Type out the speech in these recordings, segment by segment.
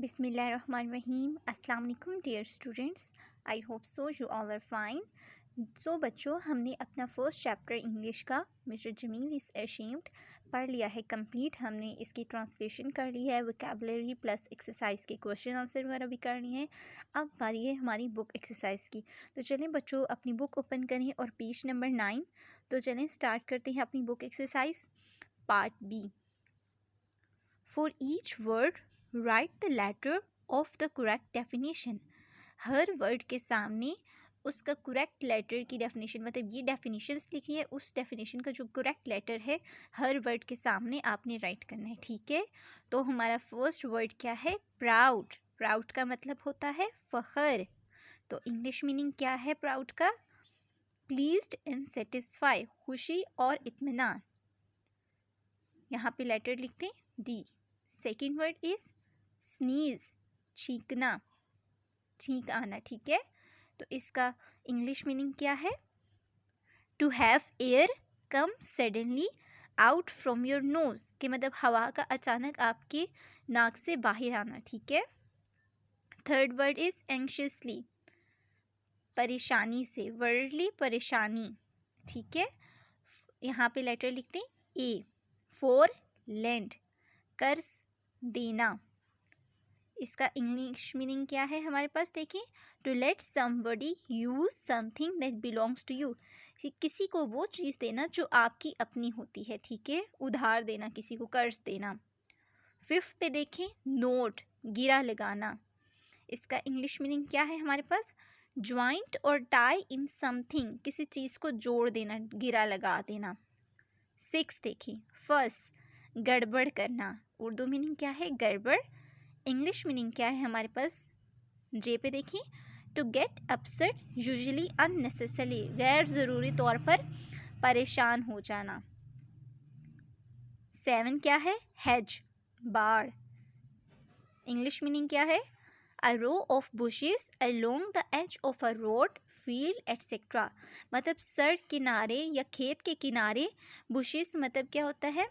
बिस्मिल्लाहिर्रहमानिर्रहीम। अस्सलाम वालेकुम dear students, I hope so you all are fine. So बच्चों, हमने अपना फर्स्ट चैप्टर इंग्लिश का मिस्टर जमील इज़ अशेम्ड पढ़ लिया है कंप्लीट। हमने इसकी ट्रांसलेशन कर ली है, वोकैबुलरी प्लस एक्सरसाइज के क्वेश्चन आंसर वगैरह भी कर लिए हैं। अब बारी है हमारी बुक एक्सरसाइज की। तो चलें बच्चों, अपनी बुक ओपन करें और पेज नंबर 9। तो चलें स्टार्ट करते हैं अपनी book exercise part B. For each word write the letter of the correct definition. हर वर्ड के सामने उसका करेक्ट लेटर की डेफिनेशन, मतलब ये डेफिनेशंस लिखी है, उस डेफिनेशन का जो करेक्ट लेटर है हर वर्ड के सामने आपने राइट करना है, ठीक है। तो हमारा फर्स्ट वर्ड क्या है? प्राउड। प्राउड का मतलब होता है फ़ख्र। तो इंग्लिश मीनिंग क्या है प्राउड का? प्लीज्ड एंड सेटिस्फाई, खुशी और इत्मीनान। यहाँ पे लेटर लिखते हैं D. Second word is sneeze, छींकना, छींक आना, ठीक है। तो इसका इंग्लिश मीनिंग क्या है? To have air come suddenly out from your nose, के मतलब हवा का अचानक आपके नाक से बाहर आना, ठीक है। थर्ड वर्ड इज एंशियसली, परेशानी से, वर्डली परेशानी, ठीक है। यहाँ पे लेटर लिखते हैं ए। फॉर लेंड, कर्ज देना। इसका इंग्लिश मीनिंग क्या है हमारे पास? देखिए, to let somebody use something that belongs to you, किसी को वो चीज़ देना जो आपकी अपनी होती है, ठीक है। उधार देना, किसी को कर्ज देना। फिफ्थ पे देखें, नोट, गिरा लगाना। इसका इंग्लिश मीनिंग क्या है हमारे पास? ज्वाइंट और टाई इन समथिंग, किसी चीज़ को जोड़ देना, गिरा लगा देना। सिक्स देखिए, फर्स्ट, गड़बड़ करना। उर्दू मीनिंग क्या है? गड़बड़। इंग्लिश मीनिंग क्या है हमारे पास? जे पे देखिए, to get upset usually unnecessary, गैर ज़रूरी तौर पर परेशान हो जाना। सेवन क्या है? हेज, बाड़। इंग्लिश मीनिंग क्या है? A row of bushes along the edge of a road, field etcetera, मतलब सड़क किनारे या खेत के किनारे। बुशेस मतलब क्या होता है?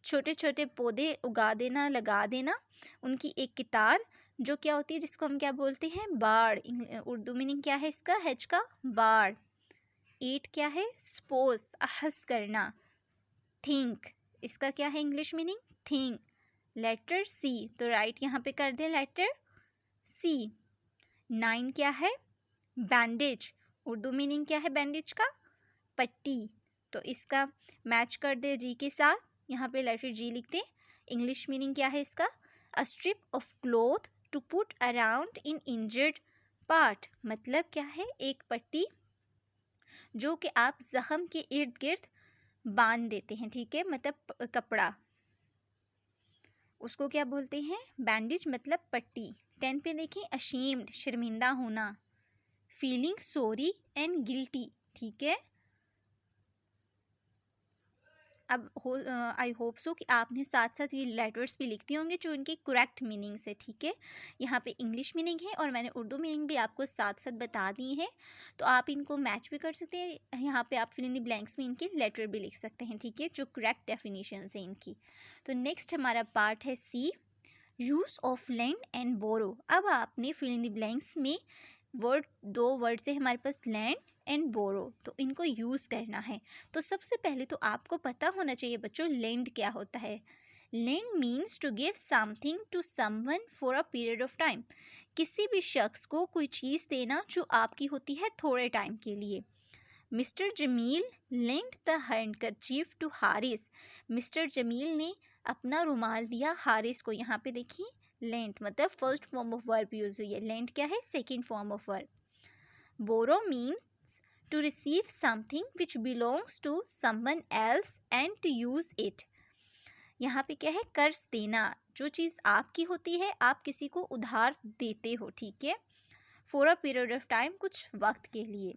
छोटे छोटे पौधे उगा देना, लगा देना, उनकी एक कितार, जो क्या होती है, जिसको हम क्या बोलते हैं? बाड़। उर्दू मीनिंग क्या है इसका? हेज का, बाड़। एट क्या है? स्पोज, अहस करना, थिंक। इसका क्या है इंग्लिश मीनिंग? थिंक। लेटर सी, तो राइट यहाँ पे कर दें लेटर सी। नाइन क्या है? बैंडेज। उर्दू मीनिंग क्या है बैंडेज का? पट्टी। तो इसका मैच कर दे जी के साथ, यहाँ पे लेटर जी लिखते हैं। इंग्लिश मीनिंग क्या है इसका? A strip of cloth to put around in injured part, मतलब क्या है? एक पट्टी जो कि आप जख्म के इर्द गिर्द बांध देते हैं, ठीक है, मतलब कपड़ा, उसको क्या बोलते हैं? बैंडेज, मतलब पट्टी। 10 पे देखें, अशेम्ड, शर्मिंदा होना, फीलिंग सॉरी एंड गिल्टी, ठीक है। अब आई होप सो कि आपने साथ साथ ये लेटर्स भी लिखती होंगे जो इनके करेक्ट मीनिंग्स है, ठीक है। यहाँ पे इंग्लिश मीनिंग है और मैंने उर्दू मीनिंग भी आपको साथ साथ बता दी है, तो आप इनको मैच भी कर सकते हैं। यहाँ पे आप फिल इन द ब्लैंक्स में इनके लेटर भी लिख सकते हैं, ठीक है, जो करेक्ट डेफिनेशन है इनकी। तो नेक्स्ट हमारा पार्ट है सी, यूज़ ऑफ लैंड एंड बोरो। अब आपने फिल इन द ब्लैंक्स में दो वर्ड से हमारे पास लैंड एंड बोरो, तो इनको यूज़ करना है। तो सबसे पहले तो आपको पता होना चाहिए बच्चों, लैंड क्या होता है। Lend means to give something to someone for a period of time, किसी भी शख्स को कोई चीज़ देना जो आपकी होती है थोड़े टाइम के लिए। Mister Jamil lent the handkerchief to Haris, mister Jamil ने अपना रुमाल दिया हारिस को। यहाँ पे देखिए, लेंट मतलब first form of verb use हुई है, लेंट क्या है? Second form of verb. Borrow means to receive something which belongs to someone else and to use it. यहाँ पे क्या है? कर्ज देना, जो चीज़ आपकी होती है आप किसी को उधार देते हो, ठीक है, for a period of time, कुछ वक्त के लिए।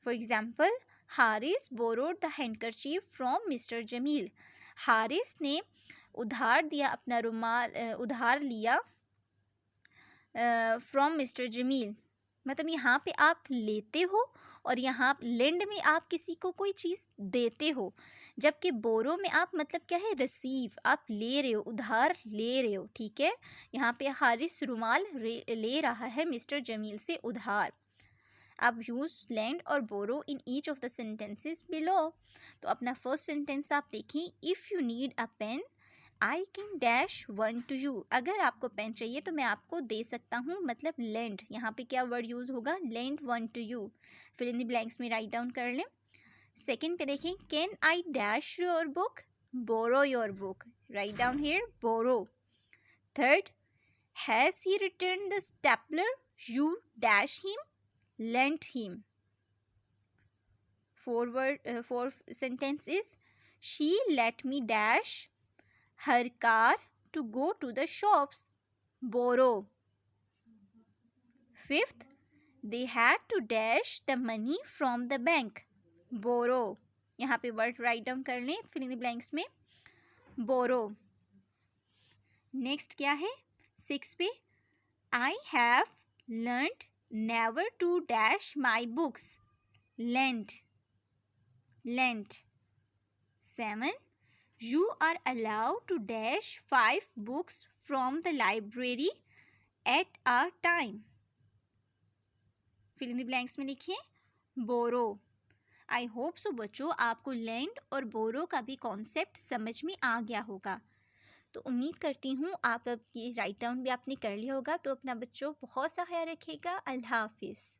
For example, Haris borrowed the handkerchief from mister Jamil, Haris ने उधार दिया अपना रुमाल, उधार लिया फ्रॉम मिस्टर जमील, मतलब यहाँ पे आप लेते हो और यहाँ लेंड में आप किसी को कोई चीज़ देते हो, जबकि बोरो में आप मतलब क्या है, रिसीव, आप ले रहे हो, उधार ले रहे हो, ठीक है। यहाँ पे हारिस रुमाल ले रहा है मिस्टर जमील से उधार। आप यूज़ लेंड और borrow in each of the sentences below. तो अपना फर्स्ट सेंटेंस आप देखिए, if you need a pen I can dash one to you. अगर आपको पेन चाहिए तो मैं आपको दे सकता हूँ, मतलब लेंड। यहाँ पे क्या वर्ड यूज़ होगा, लेंड वन टू यू। फिर इन द ब्लैंक्स में राइट डाउन कर लें। सेकेंड पे देखें, can I dash your book, borrow your book, write down here borrow. Third, has he return the stapler, you dash him, lent him. Fourth sentence is, she let me dash her car to go to the shops, borrow. Fifth, they had to dash the money from the bank, borrow. यहाँ पे word right down कर लें fill in the blanks में, borrow. Next क्या है, 6 पे, I have learnt never to dash my books, lent. 7, you are allowed to dash 5 books from the library at a time. Fill in the blanks में लिखिए बोरो। आई hope सो बच्चों आपको land और बोरो का भी कॉन्सेप्ट समझ में आ गया होगा। तो उम्मीद करती हूँ आप अब ये राइट डाउन भी आपने कर लिया होगा। तो अपना बच्चों बहुत सा ख्याल रखिएगा। अल्लाह हाफिज़।